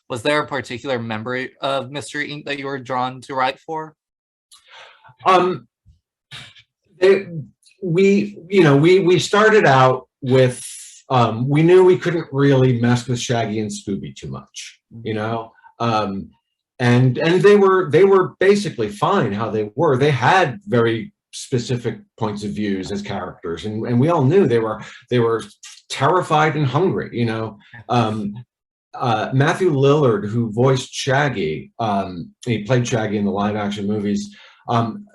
Was there a particular member of Mystery Inc. that you were drawn to write for? We started out with, we knew we couldn't really mess with Shaggy and Scooby too much, you know, and they were basically fine how they were. They had very specific points of views as characters, and we all knew they were terrified and hungry, you know. Matthew Lillard, who voiced Shaggy, he played Shaggy in the live action movies.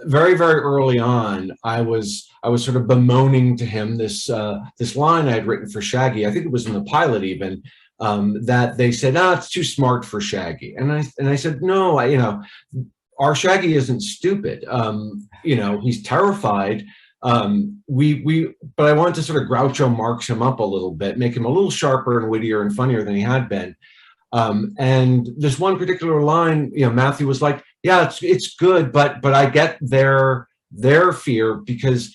Very early on, I was sort of bemoaning to him this line I had written for Shaggy. I think it was in the pilot even, that they said, "Ah, it's too smart for Shaggy," and I said, "No, you know, our Shaggy isn't stupid. You know, he's terrified. But I wanted to sort of Groucho Marx him up a little bit, make him a little sharper and wittier and funnier than he had been." And this one particular line, you know, Matthew was like, "Yeah, it's good, but I get their fear, because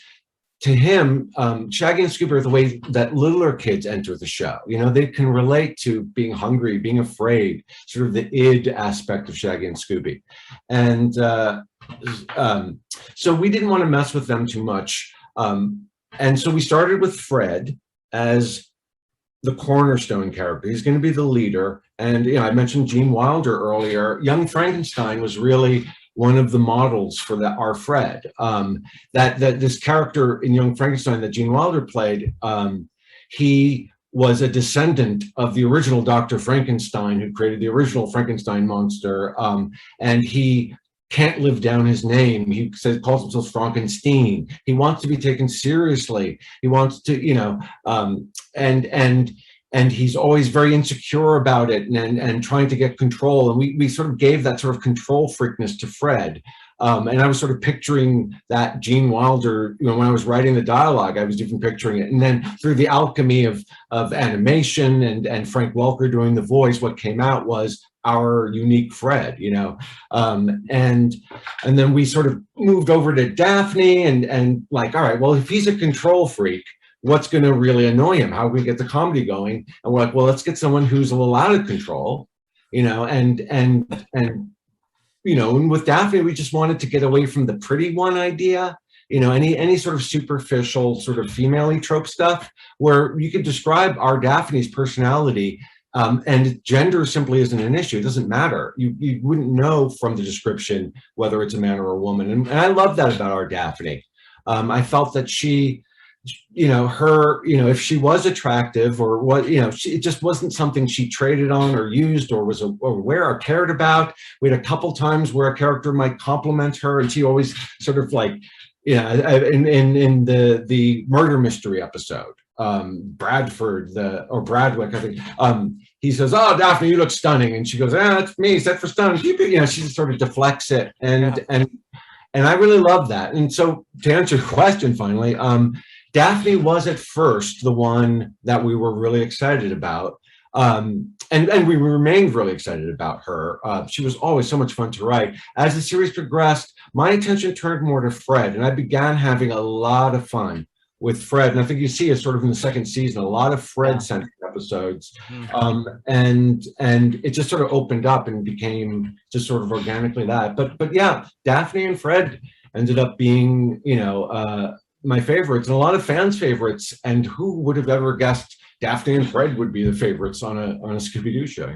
to him, Shaggy and Scooby are the way that littler kids enter the show. You know, they can relate to being hungry, being afraid, sort of the id aspect of Shaggy and Scooby." And so we didn't want to mess with them too much. And so we started with Fred as the cornerstone character. He's going to be the leader. And, you know, I mentioned Gene Wilder earlier. Young Frankenstein was really one of the models for our Fred. That this character in Young Frankenstein that Gene Wilder played, he was a descendant of the original Dr. Frankenstein, who created the original Frankenstein monster. And he can't live down his name. He calls himself Frankenstein. He wants to be taken seriously. He wants to, you know, and he's always very insecure about it and trying to get control. And we sort of gave that sort of control freakness to Fred. And I was sort of picturing that Gene Wilder, you know, when I was writing the dialogue, I was even picturing it. And then through the alchemy of animation and Frank Welker doing the voice, what came out was our unique Fred, you know. And then we sort of moved over to Daphne and like, all right, well, if he's a control freak, what's going to really annoy him? How can we get the comedy going? And we're like, well, let's get someone who's a little out of control, you know, and you know, and with Daphne, we just wanted to get away from the pretty one idea, you know, any sort of superficial sort of female-y trope stuff where you could describe our Daphne's personality, and gender simply isn't an issue. It doesn't matter. You wouldn't know from the description whether it's a man or a woman. And I love that about our Daphne. I felt that she, you know, if she was attractive or what, you know, it just wasn't something she traded on or used or was aware or cared about. We had a couple times where a character might compliment her, and she always sort of like, you know, in the murder mystery episode, Bradford or Bradwick, I think, he says, "Oh, Daphne, you look stunning," and she goes, "Ah, that's me, set for stunning." You know, she just sort of deflects it, and I really love that. And so to answer your question, finally, Daphne was at first the one that we were really excited about. And we remained really excited about her. She was always so much fun to write. As the series progressed, my attention turned more to Fred, and I began having a lot of fun with Fred. And I think you see it sort of in the second season, a lot of Fred-centric episodes. And it just sort of opened up and became just sort of organically that. But yeah, Daphne and Fred ended up being, you know, my favorites, and a lot of fans' favorites. And who would have ever guessed Daphne and Fred would be the favorites on a Scooby Doo show?